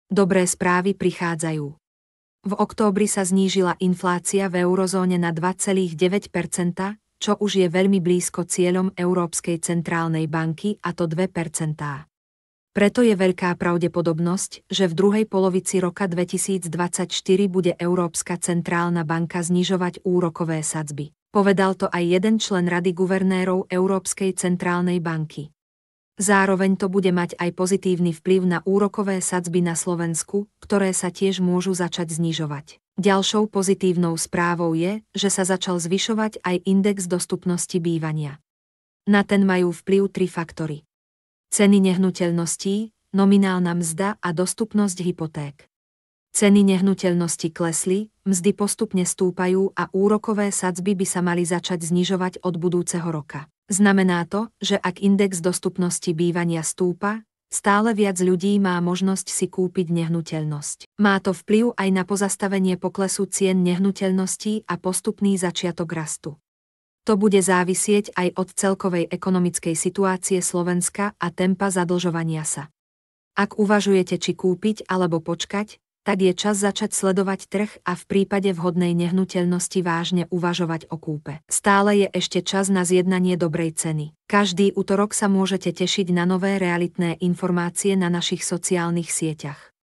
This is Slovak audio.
Dobré správy prichádzajú. V októbri sa znížila inflácia v eurozóne na 2,9%, čo už je veľmi blízko cieľom Európskej centrálnej banky, a to 2%. Preto je veľká pravdepodobnosť, že v druhej polovici roka 2024 bude Európska centrálna banka znižovať úrokové sadzby. Povedal to aj jeden člen Rady guvernérov Európskej centrálnej banky. Zároveň to bude mať aj pozitívny vplyv na úrokové sadzby na Slovensku, ktoré sa tiež môžu začať znižovať. Ďalšou pozitívnou správou je, že sa začal zvyšovať aj index dostupnosti bývania. Na ten majú vplyv 3 faktory. Ceny nehnuteľností, nominálna mzda a dostupnosť hypoték. Ceny nehnuteľností klesli, mzdy postupne stúpajú a úrokové sadzby by sa mali začať znižovať od budúceho roka. Znamená to, že ak index dostupnosti bývania stúpa, stále viac ľudí má možnosť si kúpiť nehnuteľnosť. Má to vplyv aj na pozastavenie poklesu cien nehnuteľností a postupný začiatok rastu. To bude závisieť aj od celkovej ekonomickej situácie Slovenska a tempa zadlžovania sa. Ak uvažujete, či kúpiť alebo počkať, tak je čas začať sledovať trh a v prípade vhodnej nehnuteľnosti vážne uvažovať o kúpe. Stále je ešte čas na zjednanie dobrej ceny. Každý utorok sa môžete tešiť na nové realitné informácie na našich sociálnych sieťach.